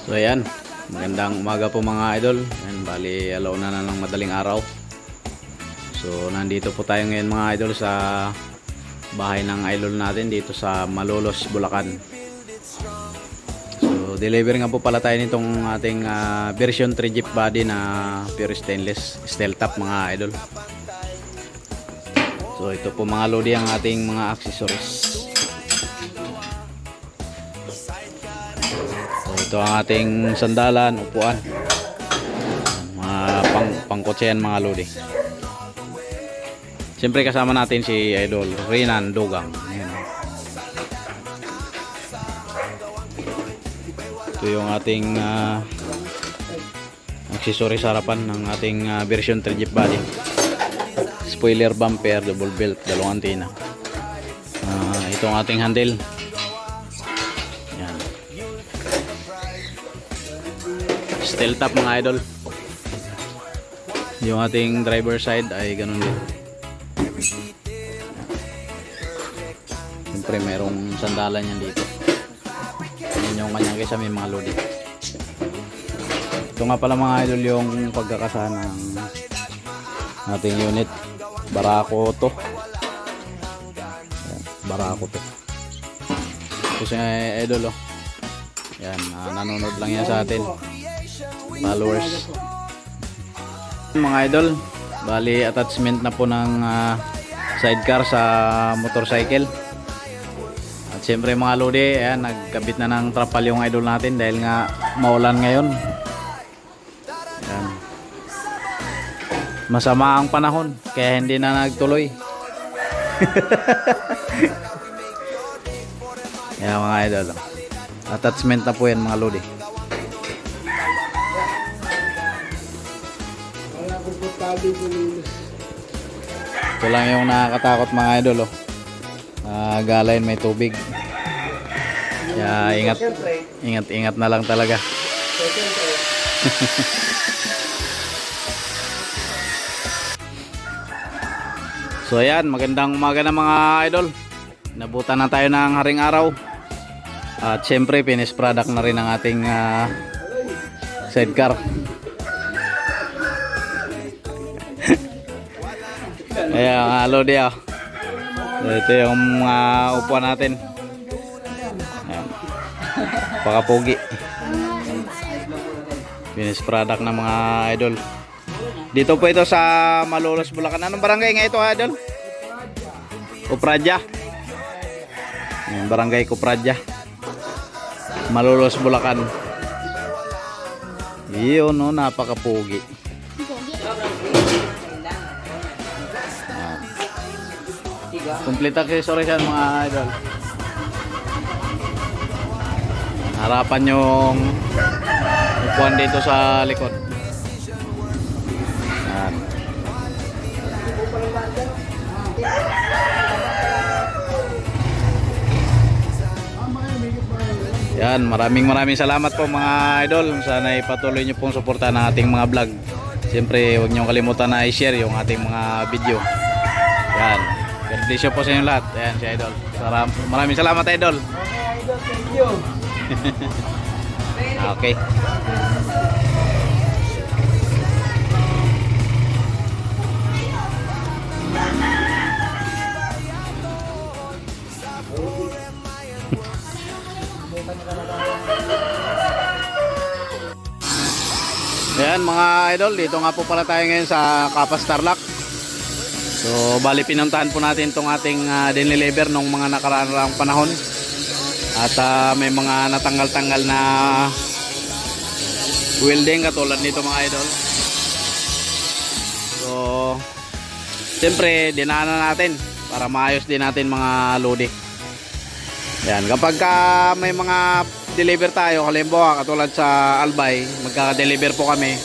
So ayan, magandang umaga po mga idol. Ayan, bali alauna na ng madaling araw. So nandito po tayo ngayon mga idol sa bahay ng idol natin dito sa Malolos, Bulacan. So deliver nga po pala tayo nitong ating version 3 jeep body na pure stainless steel top mga idol. So ito po mga lodi ang ating mga accessories. Ito ang ating sandalan, upuan. Mga pangkotse yan mga lodi. Siyempre kasama natin si Idol Renan Dugang. Ayan. Ito yung ating accessory sa harapan ng ating version 3 jeep body. Spoiler bumper, double belt, dalawang antenna. Itong ating handle. Steel top mga idol. Yung ating driver side ay ganun din. Siyempre mayroong sandalan yan dito. Yan yung kanyang kisame mga lodi. Ito nga pala mga idol yung pagkakasahan ng ating unit. Barako to. Ayan, Barako to. Ito si idol oh. Yan, nanonood lang yan sa atin. Followers mga idol, bali attachment na po ng sidecar sa motorcycle. At syempre mga lodi, ayan, nagkabit na ng trapal yung idol natin dahil nga maulan ngayon. Ayan. Masama ang panahon kaya hindi na nagtuloy. Ayan mga idol, attachment na po yan mga lodi. Ito lang yung nakakatakot mga idol oh. Galain may tubig. Kaya ingat na lang talaga. So ayan, magandang umaga na mga idol. Nabutan na tayo ng haring araw. At syempre finished product na rin ang ating sidecar. Ayan mga lodi oh. Ito yung mga upuan natin. Ayan. Pakapugi. Finished product ng mga idol. Dito po ito sa Malolos, Bulacan. Anong barangay nga ito idol? Cupradya. Ayan, barangay Cupradya, Malolos, Bulacan. Iyon no, napakapugi. Complete accessories yan mga idol. Harapan yung upuan dito sa likod. Yan. Yan, maraming salamat po mga idol. Sana ipatuloy nyo pong suportahan ng ating mga vlog. Siyempre huwag nyo kalimutan na i-share yung ating mga video. Yan. God bless you po sa inyo lahat. Ayan si idol. Maraming salamat idol. Okay idol, thank you. Okay. Ayan mga idol, dito nga po pala tayo ngayon sa Kapas Tarlac. So bali pinuntahan po natin itong ating dineliver nung mga nakaraang panahon. At may mga natanggal-tanggal na welding katulad nito mga idol. So siyempre dinaanan natin para maayos din natin mga lodi. Yan, kapag may mga deliver tayo, halimbawa katulad sa Albay, magkaka-deliver po kami,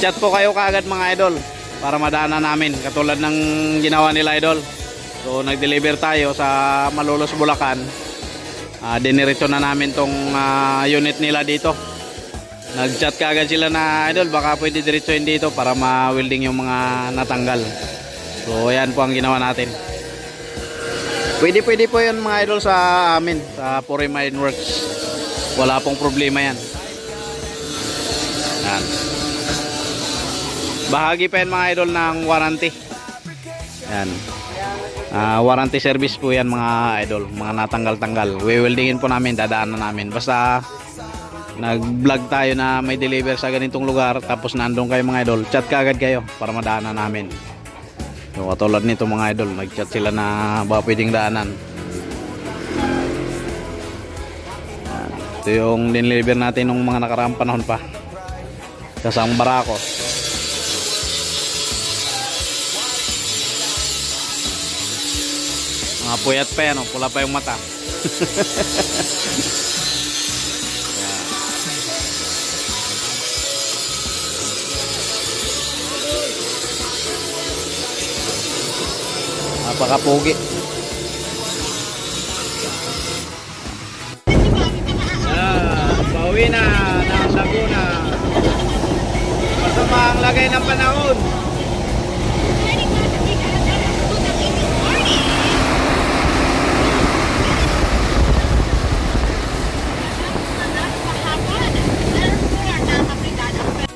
chat po kayo kaagad mga idol para madaanan namin katulad ng ginawa nila idol. So nag-deliver tayo sa Malolos, Bulacan. Diniretso na namin tong unit nila dito. Nag-chat kaagad sila na idol, baka pwede diretsoin dito para ma-welding yung mga natanggal. So ayan po ang ginawa natin. Pwede po yun mga idol sa amin, sa Puri Mine Works. Wala pong problema yan. Yan. Bahagi pa yan mga idol ng warranty. Yan. Warranty service po yan mga idol, mga natanggal-tanggal. Weweldingin po namin, dadaan na namin. Basta nag-vlog tayo na may deliver sa ganitong lugar, tapos nandun kayo mga idol, chat ka agad kayo para madaanan namin. So, katulad nito mga idol, nag-chat sila na ba pwedeng daanan. Yan. Ito yung deliver natin nung mga nakaraang panahon pa. Kasang barako. Mga puyat pa yan, pula pa yung mata. Napakapugi. Bawi na ng Laguna. Masama ang lagay ng panahon.